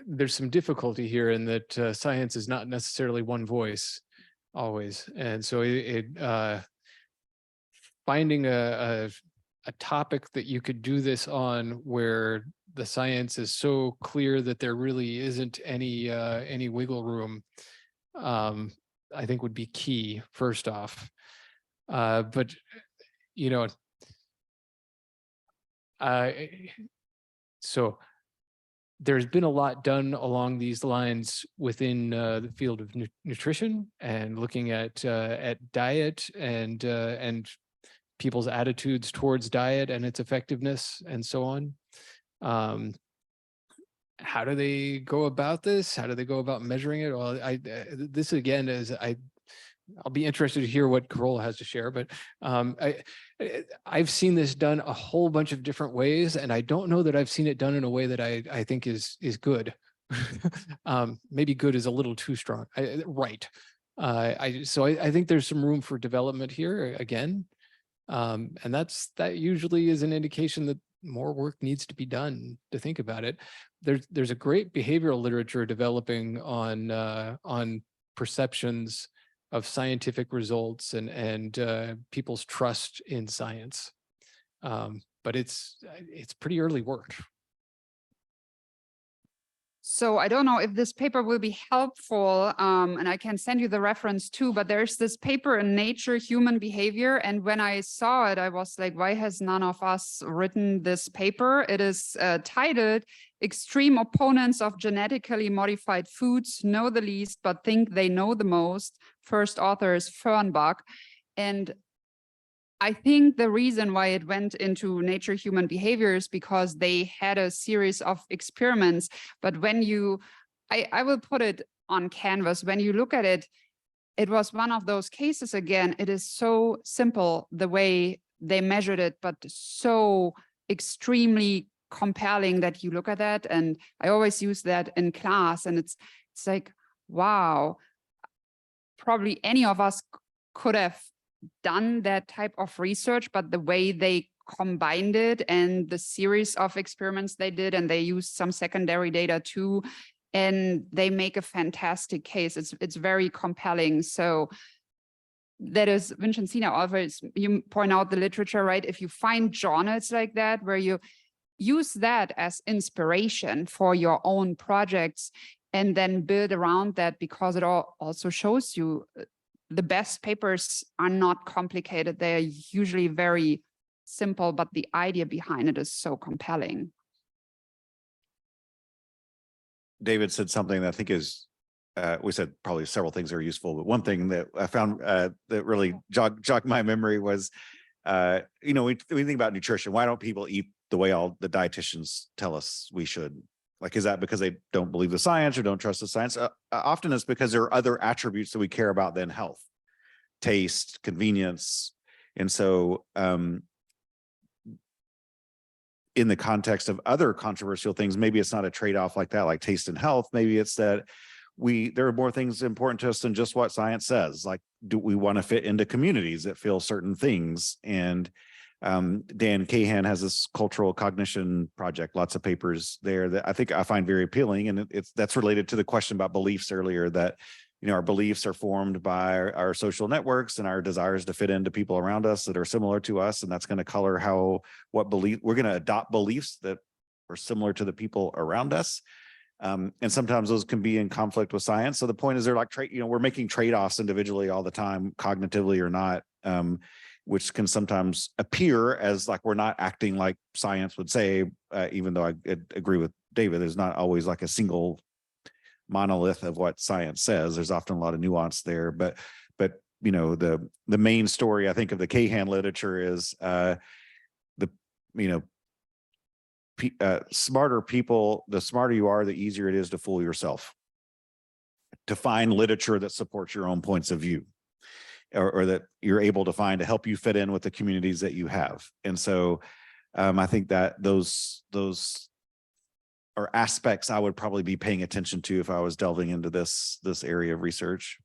there's some difficulty here in that science is not necessarily one voice always. And so finding a topic that you could do this on where the science is so clear that there really isn't any wiggle room, I think would be key first off. But, you know, so there's been a lot done along these lines within the field of nutrition and looking at diet and people's attitudes towards diet and its effectiveness and so on. How do they go about this? How do they go about measuring it? Well, this again is I'll be interested to hear what Carola has to share, but I've seen this done a whole bunch of different ways, and I don't know that I've seen it done in a way that I think is good. Maybe good is a little too strong. Right. So I think there's some room for development here again, and that usually is an indication that more work needs to be done to think about it. There's a great behavioral literature developing on perceptions of scientific results and people's trust in science. But it's pretty early work. So I don't know if this paper will be helpful, and I can send you the reference too, but there's this paper in Nature, Human Behavior. And when I saw it, I was like, why has none of us written this paper? It is titled Extreme Opponents of Genetically Modified Foods Know the Least, but Think They Know the Most. First author is Fernbach. And I think the reason why it went into Nature Human Behavior is because they had a series of experiments. But when I will put it on canvas, when you look at it, it was one of those cases again. It is so simple the way they measured it, but so extremely compelling that you look at that. And I always use that in class, and it's like, wow, probably any of us could have done that type of research, but the way they combined it and the series of experiments they did, and they used some secondary data too, and they make a fantastic case. It's very compelling. So that is Vincenzina, always you point out the literature, right? If you find journals like that where you use that as inspiration for your own projects and then build around that, because it also shows you the best papers are not complicated. They're usually very simple, but the idea behind it is so compelling. David said something that I think is, we said probably several things are useful, but one thing that I found that really jogged my memory was, you know, we think about nutrition. Why don't people eat the way all the dietitians tell us we should? Like, is that because they don't believe the science or don't trust the science? Often it's because there are other attributes that we care about than health, taste, convenience. And so in the context of other controversial things, maybe it's not a trade-off like that, like taste and health. Maybe it's that there are more things important to us than just what science says. Like, do we want to fit into communities that feel certain things? And Dan Kahan has this cultural cognition project, lots of papers there that I think I find very appealing. And that's related to the question about beliefs earlier, that, you know, our beliefs are formed by our social networks and our desires to fit into people around us that are similar to us. And that's going to color what belief we're going to adopt, beliefs that are similar to the people around us. And sometimes those can be in conflict with science. So the point is, they're like, we're making trade-offs individually all the time, cognitively or not, which can sometimes appear as like we're not acting like science would say, even though I agree with David, there's not always like a single monolith of what science says. There's often a lot of nuance there, but you know, the main story I think of the Kahan literature is smarter people, the smarter you are, the easier it is to fool yourself, to find literature that supports your own points of view, or that you're able to find to help you fit in with the communities that you have. And so I think that those are aspects I would probably be paying attention to if I was delving into this area of research.